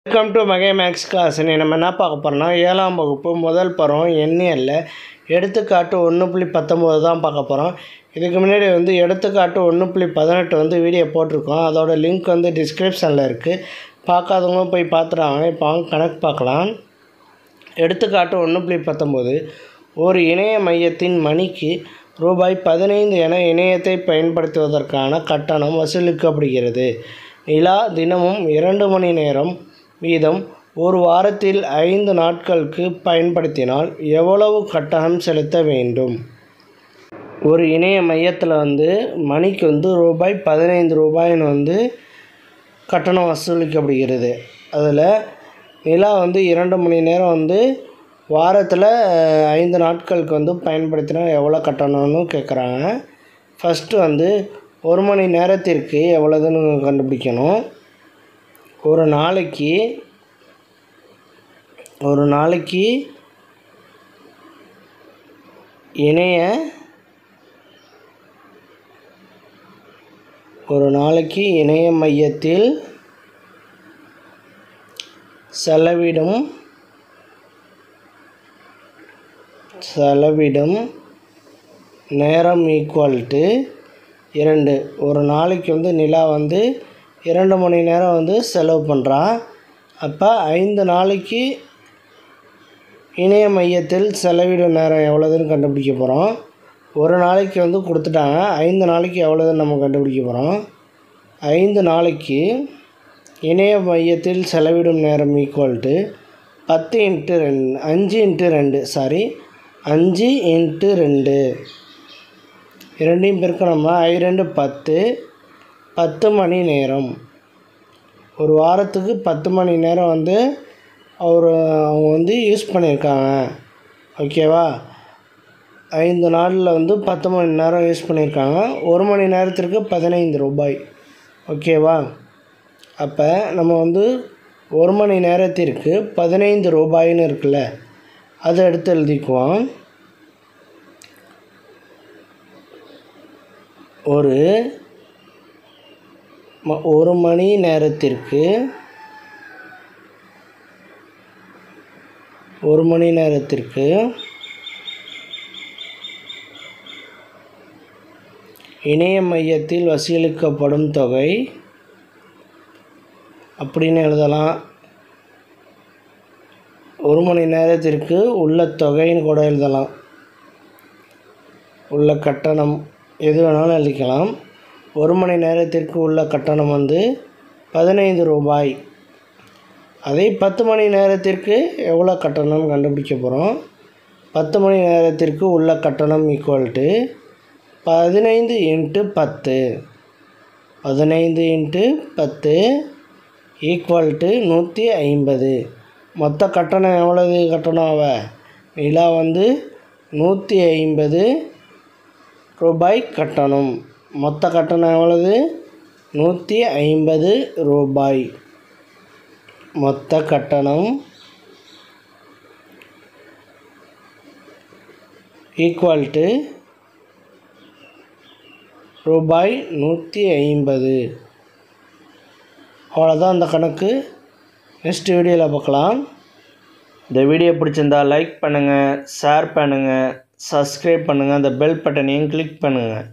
Welcome to மகே maths class. நம்ம என்ன பார்க்க போகிறோம்னா 7ஆம் வகுப்பு முதல் பருவம் எண்ணியல்ல எடுத்துக்காட்டு 1.19 தான் பார்க்க போகிறோம். இதுக்கு முன்னாடி எடுத்துக்காட்டு 1.18 வீடியோ போட்டிருக்கோம். அதோட லிங்க் டிஸ்கிரிப்ஷனில் இருக்குது. பார்க்காதவங்க போய் பார்த்துறாங்க. இப்போ கணக்கு பார்க்கலாம். எடுத்துக்காட்டு 1.19 ஒரு இணைய மையத்தின் மணிக்கு ரூபாய் 15 என இணையத்தை பயன்படுத்துவதற்கான கட்டணம் வசூலிக்கப்படுகிறது. நிலா தினமும் 2 மணி நேரம் வீதம் ஒரு வாரத்தில் 5 நாட்களுக்கு பயன்படுத்தினால் எவ்வளவு கட்டணம் செலுத்த வேண்டும்? ஒரு இணைய மையத்தில் மணிக்கு ரூபாய் 15 ரூபாய்னு கட்டணம் வசூலிக்கப்படுகிறது. அதில் நிலா 2 மணி நேரம் வாரத்தில் 5 நாட்களுக்கு பயன்படுத்தினா எவ்வளோ கட்டணம்னு கேட்குறாங்க. ஃபஸ்ட்டு 1 மணி நேரத்திற்கு எவ்வளோதுன்னு கண்டுபிடிக்கணும். ஒரு நாளைக்கு இணைய மையத்தில் செலவிடும் நேரம் ஈக்குவல் டு 2. ஒரு நாளைக்கு நிலா 2 மணி நேரம் செலவு பண்ணுறா. அப்போ 5 நாளைக்கு இணைய மையத்தில் செலவிடும் நேரம் எவ்வளோதுன்னு கண்டுபிடிக்க போகிறோம். ஒரு நாளைக்கு கொடுத்துட்டாங்க. 5 நாளைக்கு எவ்வளோதுன்னு நம்ம கண்டுபிடிக்க போகிறோம். 5 நாளைக்கு இணைய மையத்தில் செலவிடும் நேரம் ஈக்குவல் டு 5 × 2 இரண்டையும் பெருக்கணும்னா 2 10 மணி நேரம். ஒரு வாரத்துக்கு 10 மணி நேரம் அவங்க யூஸ் பண்ணியிருக்காங்க. ஓகேவா? 5 நாளில் 10 மணி நேரம் யூஸ் பண்ணியிருக்காங்க. 1 மணி நேரத்திற்கு 15 ரூபாய். ஓகேவா? அப்போ நம்ம 1 மணி நேரத்திற்கு 15 ரூபாய்னு இருக்குல்ல, அதை எடுத்து எழுதிக்குவோம். ஒரு மணி நேரத்திற்கு இணைய மையத்தில் வசூலிக்கப்படும் தொகை அப்படின்னு எழுதலாம். 1 மணி நேரத்திற்கு உள்ள தொகைன்னு கூட எழுதலாம். உள்ள கட்டணம் எது வேணாலும் எழுதிக்கலாம். 1 மணி நேரத்திற்கு உள்ள கட்டணம் 15 ரூபாய். அதே 10 மணி நேரத்திற்கு எவ்வளோ கட்டணம் கண்டுபிடிக்க போகிறோம். 10 மணி நேரத்திற்கு உள்ள கட்டணம் ஈக்குவல் டு 15 × 10. 15 × 10 equal to 150. மொத்த கட்டணம் எவ்வளவு கட்டணம்? நிலா 150 ரூபாய் கட்டணம். மொத்த கட்டணம் எவ்வளவு? 150 ரூபாய். மொத்த கட்டணம் ஈக்குவல் டு ரூபாய் 150. அவ்வளோதான் அந்த கணக்கு. நெக்ஸ்ட் வீடியோவில் பார்க்கலாம். இந்த வீடியோ பிடிச்சிருந்தால் லைக் பண்ணுங்கள், ஷேர் பண்ணுங்கள், சப்ஸ்கிரைப் பண்ணுங்கள், அந்த பெல் பட்டனையும் கிளிக் பண்ணுங்கள்.